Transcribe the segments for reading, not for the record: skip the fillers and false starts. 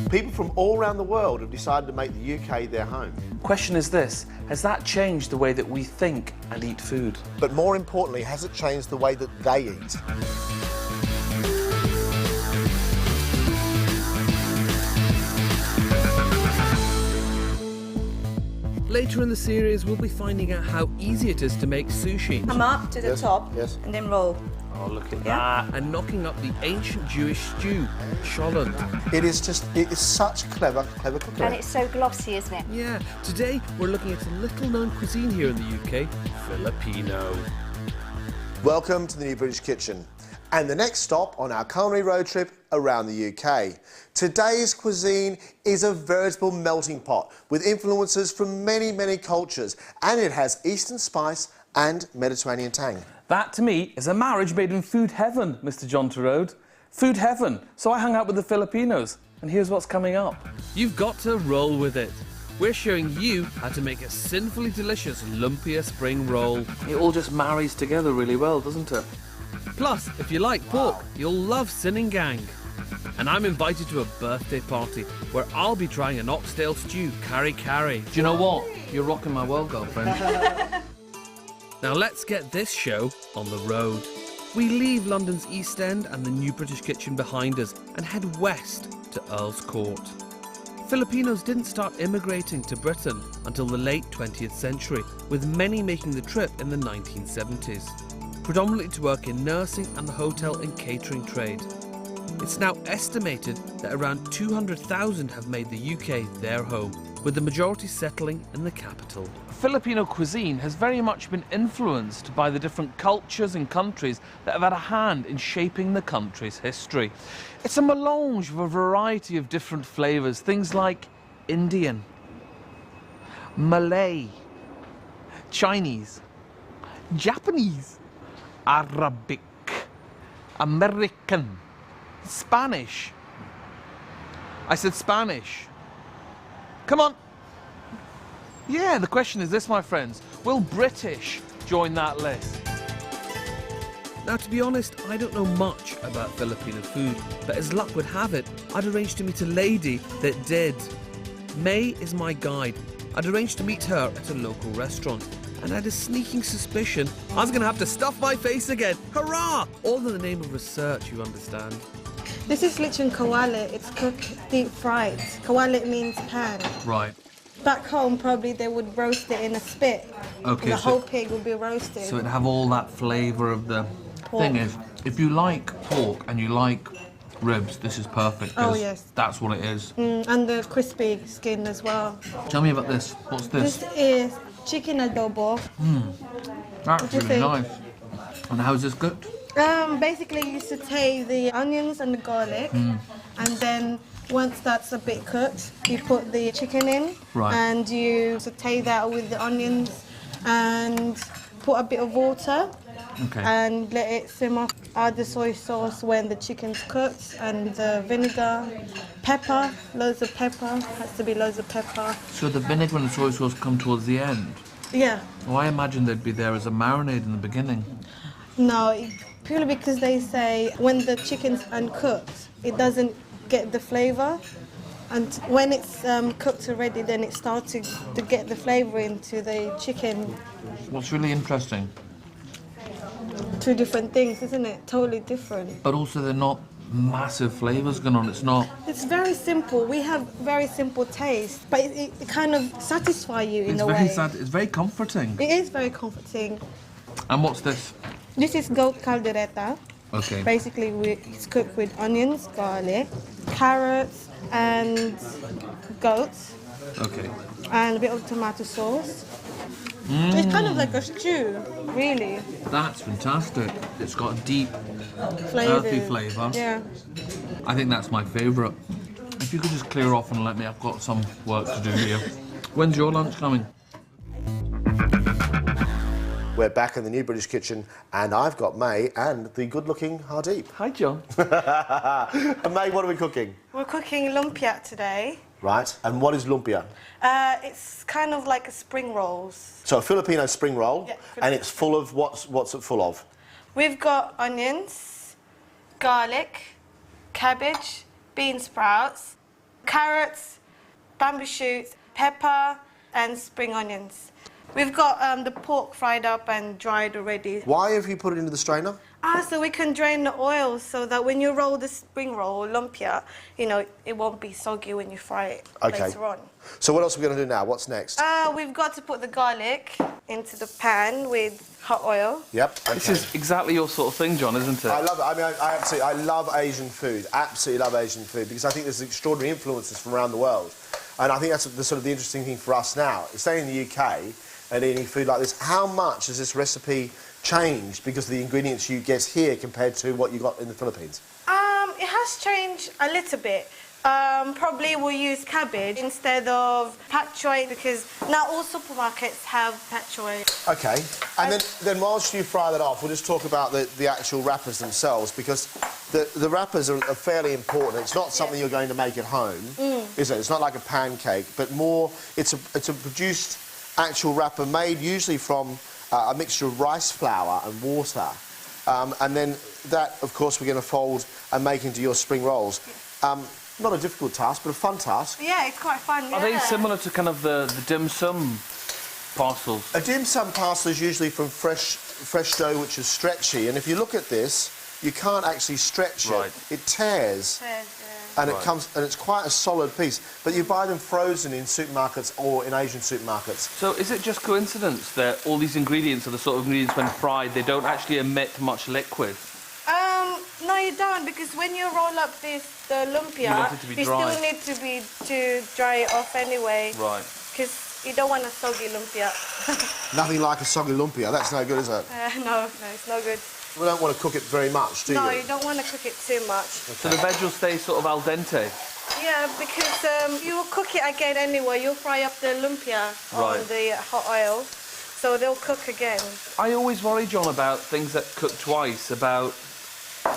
People from all around the world have decided to make the UK their home. Question is this, has that changed the way that we think and eat food? But more importantly, has it changed the way that they eat? Later in the series, we'll be finding out how easy it is to make sushi. Come up to the top yes. and then roll. Oh, look at Yeah. that. And knocking up the ancient Jewish stew, cholent. It is such clever cookery. And it's so glossy, isn't it? Yeah, today we're looking at a little-known cuisine here in the UK, Filipino. Welcome to the New British Kitchen and the next stop on our culinary road trip around the UK. Today's cuisine is a veritable melting pot with influences from many cultures, and it has Eastern spice and Mediterranean tang. That, to me, is a marriage made in food heaven, Mr. John Turode. Food heaven. So I hung out with the Filipinos, and here's what's coming up. You've got to roll with it. We're showing you how to make a sinfully delicious lumpia spring roll. It all just marries together really well, doesn't it? Plus, if you like pork, you'll love Sinigang. And I'm invited to a birthday party where I'll be trying an oxtail stew, kari-kari. Do you know what? You're rocking my world, girlfriend. Now let's get this show on the road. We leave London's East End and the New British Kitchen behind us and head west to Earl's Court. Filipinos didn't start immigrating to Britain until the late 20th century, with many making the trip in the 1970s, predominantly to work in nursing and the hotel and catering trade. It's now estimated that around 200,000 have made the UK their home, with the majority settling in the capital. Filipino cuisine has very much been influenced by the different cultures and countries that have had a hand in shaping the country's history. It's a melange of a variety of different flavours, things like Indian, Malay, Chinese, Japanese, Arabic, American, Spanish. I said Spanish. Come on. Yeah, the question is this, my friends. Will British join that list? Now, to be honest, I don't know much about Filipino food, but as luck would have it, I'd arranged to meet a lady that did. Mae is my guide. I'd arranged to meet her at a local restaurant, and I had a sneaking suspicion I was going to have to stuff my face again. Hurrah! All in the name of research, you understand. This is lechon kawali. It's cooked deep fried. Kawali means pan. Right. Back home, probably they would roast it in a spit. Okay, The so- whole pig would be roasted. So it'd have all that flavour of the... Pork. Thing is, if you like pork and you like ribs, this is perfect. 'Cause Oh, yes. That's what it is. And the crispy skin as well. Tell me about this. What's this? This is chicken adobo. That's what do you really think? nice. And how's this cooked? Basically, you saute the onions and the garlic, and then once that's a bit cooked, you put the chicken in, Right. and you saute that with the onions, and put a bit of water, Okay. and let it simmer. Add the soy sauce when the chicken's cooked, and the vinegar, pepper, loads of pepper. Has to be loads of pepper. So the vinegar and the soy sauce come towards the end? Yeah. Well, I imagine they'd be there as a marinade in the beginning. No, purely because they say when the chicken's uncooked, it doesn't get the flavour. And when it's cooked already, then it starts to get the flavour into the chicken. What's really interesting, Two different things, isn't it? Totally different. but also they're not massive flavours going on. It's not... It's very simple. We have very simple taste, but it kind of satisfies you in It's a very way. sad. It's very comforting. It is very comforting. And what's this? This is goat caldereta. Okay. Basically, it's cooked with onions, garlic, carrots, and goats, Okay. and a bit of tomato sauce. It's kind of like a stew, really. That's fantastic. It's got a deep, Flavour. earthy flavour. Yeah. I think that's my favourite. If you could just clear off and let me, I've got some work to do here. When's your lunch coming? We're back in the New British Kitchen, and I've got Mae and the good-looking Hardeep. Hi, John. And Mae, what are we cooking? We're cooking lumpia today. Right, and what is lumpia? It's kind of like a spring rolls. So a Filipino spring roll, Yeah, and it's full of, what's it full of? We've got onions, garlic, cabbage, bean sprouts, carrots, bamboo shoots, pepper, and spring onions. We've got the pork fried up and dried already. Why have you put it into the strainer? So we can drain the oil so that when you roll the spring roll or lumpia, you know, it won't be soggy when you fry it later on. So what else are we going to do now? What's next? We've got to put the garlic into the pan with hot oil. Yep. Okay. This is exactly your sort of thing, John, isn't it? I love it. I mean, I absolutely, I love Asian food. Absolutely love Asian food because I think there's extraordinary influences from around the world, and I think that's the sort of the interesting thing for us now. Staying in the UK and eating food like this, how much has this recipe changed because of the ingredients you get here compared to what you got in the Philippines? It has changed a little bit. Probably we'll use cabbage instead of pak choy because now all supermarkets have pak choy. Okay, and then whilst you fry that off, we'll just talk about the actual wrappers themselves because the wrappers are fairly important. It's not something you're going to make at home, is it? It's not like a pancake, but more, it's a produced actual wrapper made usually from a mixture of rice flour and water. And then that, of course, we're going to fold and make into your spring rolls. Not a difficult task, but a fun task. Yeah, it's quite fun. Are they similar to kind of the dim sum parcels? A dim sum parcel is usually from fresh dough, which is stretchy. And if you look at this, you can't actually stretch it. It tears. And it comes, and it's quite a solid piece. But you buy them frozen in supermarkets or in Asian supermarkets. So is it just coincidence that all these ingredients are the sort of ingredients when fried, they don't actually emit much liquid? No, you don't, because when you roll up the lumpia, you still need to dry it off anyway. Right. Because you don't want a soggy lumpia. Nothing like a soggy lumpia. That's no good, is it? No, it's no good. We don't want to cook it very much, do you? No, you don't want to cook it too much. So the veg will stay sort of al dente? Yeah, because you will cook it again anyway. You'll fry up the lumpia on the hot oil, so they'll cook again. I always worry, John, about things that cook twice, about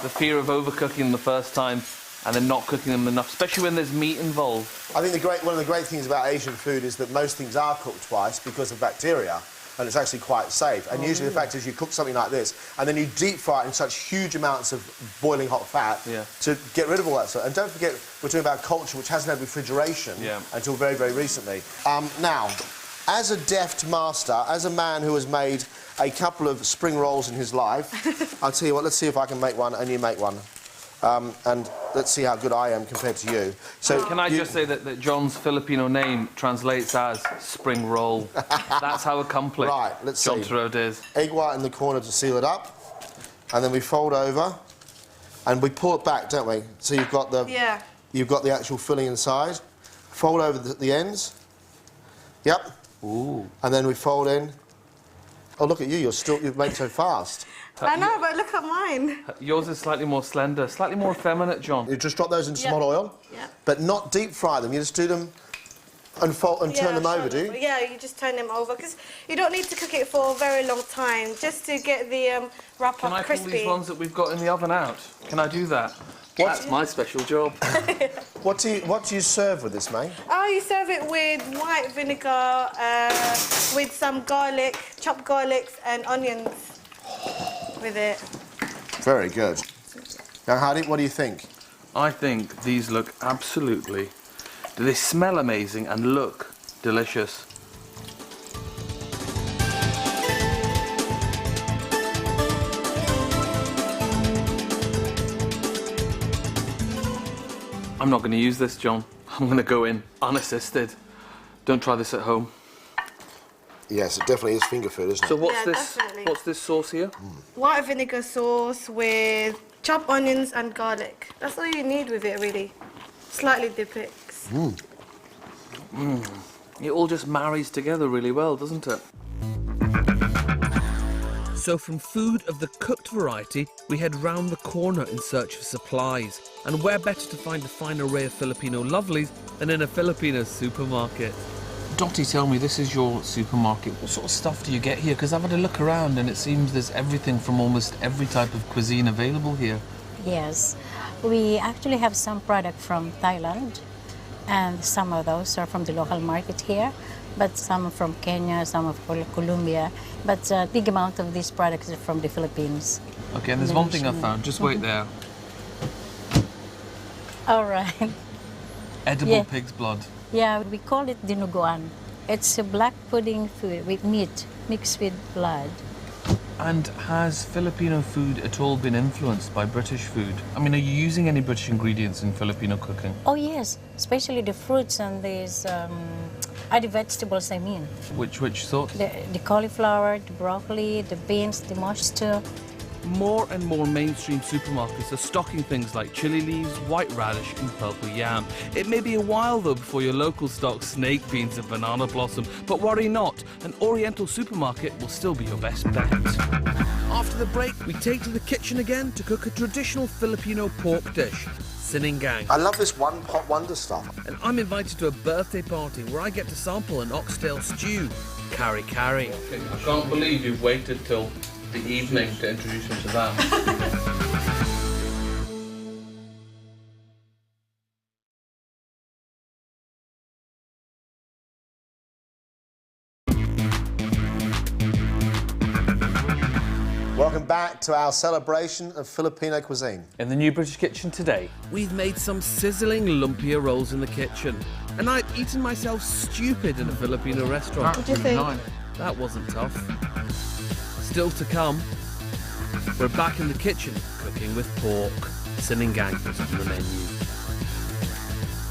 the fear of overcooking them the first time and then not cooking them enough, especially when there's meat involved. I think one of the great things about Asian food is that most things are cooked twice because of bacteria, and it's actually quite safe. And usually the fact is you cook something like this and then you deep fry it in such huge amounts of boiling hot fat to get rid of all that stuff. And don't forget, we're talking about culture which hasn't had refrigeration until very, very recently. Now, as a deft master, as a man who has made a couple of spring rolls in his life, I'll tell you what, let's see if I can make one and you make one. And let's see how good I am compared to you. So can I just say that John's Filipino name translates as spring roll. That's how accomplished John Turod is. Egg white in the corner to seal it up, and then we fold over, and we pull it back, don't we? So you've got the actual filling inside. Fold over the ends. Yep. Ooh. And then we fold in. Oh, look at you! You've made so fast. I know, but look at mine. Yours is slightly more slender, slightly more effeminate, John. You just drop those into some hot oil, but not deep fry them. You just do them and fold and turn them over, do you? Yeah, you just turn them over because you don't need to cook it for a very long time, just to get the wrap Can up crispy. Can I pull these ones that we've got in the oven out? Can I do that? That's my special job. What do you serve with this, Mae? Oh, you serve it with white vinegar, with some garlic, chopped garlics and onions with it. Very good. Now, Hardy, what do you think? I think these look absolutely... They smell amazing and look delicious. I'm not going to use this, John. I'm going to go in unassisted. Don't try this at home. Yes, it definitely is finger food, isn't it? So what's this? Definitely. What's this sauce here? White vinegar sauce with chopped onions and garlic. That's all you need with it, really. Slightly dip it. It all just marries together really well, doesn't it? So from food of the cooked variety, we head round the corner in search of supplies. And where better to find a fine array of Filipino lovelies than in a Filipino supermarket? Dottie, tell me, this is your supermarket. What sort of stuff do you get here? Because I've had a look around and it seems there's everything from almost every type of cuisine available here. Yes, we actually have some product from Thailand, and some of those are from the local market here, but some from Kenya, some of Colombia, but a big amount of these products are from the Philippines. Okay, and there's one thing I found. Just wait there. All right. Edible Yeah. pig's blood. Yeah, we call it dinuguan. It's a black pudding food with meat mixed with blood. And has Filipino food at all been influenced by British food? I mean, are you using any British ingredients in Filipino cooking? Oh yes, especially the fruits and these other vegetables, I mean. Which sort? The cauliflower, the broccoli, the beans, the mustard. More and more mainstream supermarkets are stocking things like chili leaves, white radish and purple yam. It may be a while though before your local stocks snake beans and banana blossom, but worry not, an Oriental supermarket will still be your best bet. After the break, we take to the kitchen again to cook a traditional Filipino pork dish, sinigang. I love this one pot wonder stuff. And I'm invited to a birthday party where I get to sample an oxtail stew, kari kari. I can't believe you've waited till the evening to introduce me to that. Welcome back to our celebration of Filipino cuisine. In the new British kitchen today, We've made some sizzling lumpia rolls in the kitchen, and I'd eaten myself stupid in a Filipino restaurant. What do you think? That wasn't tough. Still to come, we're back in the kitchen cooking with pork. Sinigang is on the menu.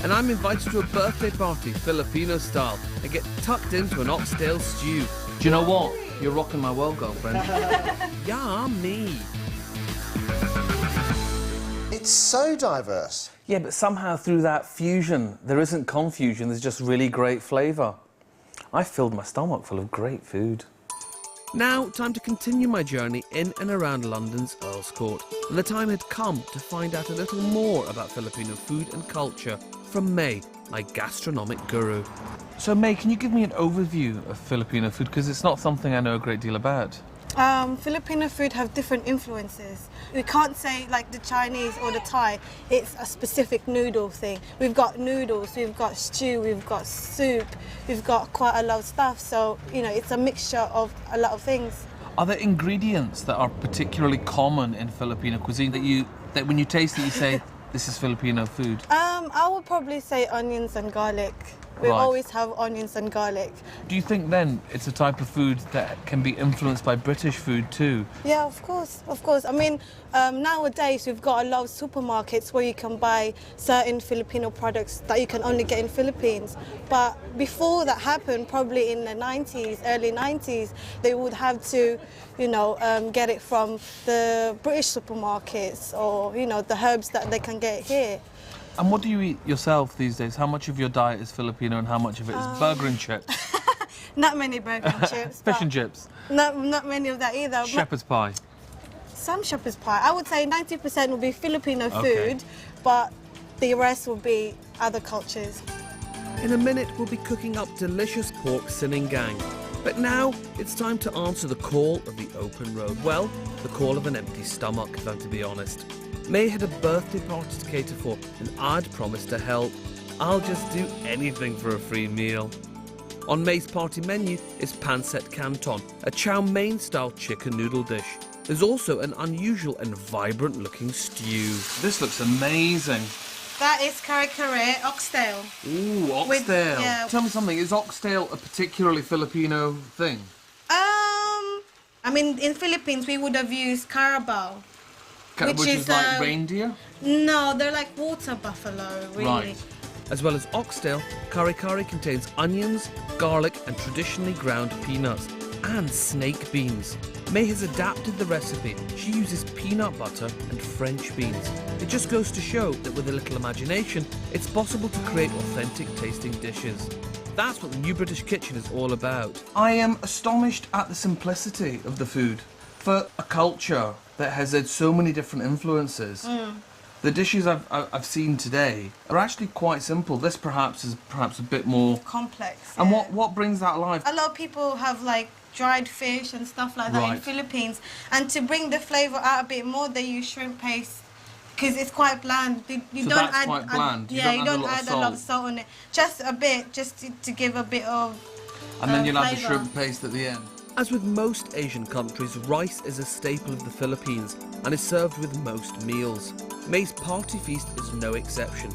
And I'm invited to a birthday party, Filipino style, and get tucked into an oxtail stew. do you know what? You're rocking my world, girlfriend. Yummy! It's so diverse. Yeah, but somehow through that fusion, there isn't confusion, there's just really great flavour. I filled my stomach full of great food. Now, time to continue my journey in and around London's Earl's Court. And the time had come to find out a little more about Filipino food and culture from Mae, my gastronomic guru. So, Mae, can you give me an overview of Filipino food? Because it's not something I know a great deal about. Filipino food have different influences. We can't say like the Chinese or the Thai, it's a specific noodle thing. We've got noodles, we've got stew, we've got soup, we've got quite a lot of stuff. So, you know, it's a mixture of a lot of things. Are there ingredients that are particularly common in Filipino cuisine that when you taste it you say, this is Filipino food? I would probably say onions and garlic. We Right. always have onions and garlic. Do you think then it's a type of food that can be influenced by British food too? Yeah, of course, of course. I mean, nowadays we've got a lot of supermarkets where you can buy certain Filipino products that you can only get in Philippines. But before that happened, probably in the 90s, early 90s, they would have to, you know, get it from the British supermarkets or, you know, the herbs that they can get here. And what do you eat yourself these days? How much of your diet is Filipino and how much of it is burger and chips? Not many burger and chips. Fish but and chips? Not many of that either. Shepherd's pie? Some shepherd's pie. I would say 90% will be Filipino Okay. food, but the rest will be other cultures. In a minute, we'll be cooking up delicious pork sinigang. But now, it's time to answer the call of the open road. Well, the call of an empty stomach, if I'm to be honest. Mae had a birthday party to cater for, and I'd promised to help. I'll just do anything for a free meal. On Mae's party menu is pancit canton, a chow mein-style chicken noodle dish. There's also an unusual and vibrant-looking stew. This looks amazing. That is kare kare oxtail. Ooh, oxtail. With- yeah. Tell me something, is oxtail a particularly Filipino thing? I mean, in Philippines we would have used carabao. Which is like reindeer? No, they're like water buffalo, really. Right. As well as oxtail, kari kari contains onions, garlic and traditionally ground peanuts, and snake beans. Mae has adapted the recipe. She uses peanut butter and French beans. It just goes to show that with a little imagination, it's possible to create authentic tasting dishes. That's what the new British kitchen is all about. I am astonished at the simplicity of the food. For a culture that has had so many different influences, the dishes I've seen today are actually quite simple. This perhaps is a bit more Complex. And yeah. what brings that alive? A lot of people have like dried fish and stuff like that in Right. Philippines, and to bring the flavour out a bit more, they use shrimp paste because it's quite bland. You So don't that's add, quite bland. yeah, you don't add add a lot of salt on it. Just a bit, just to give a bit of. And then you'll add the flavour. shrimp paste at the end. As with most Asian countries, rice is a staple of the Philippines and is served with most meals. Mae's party feast is no exception.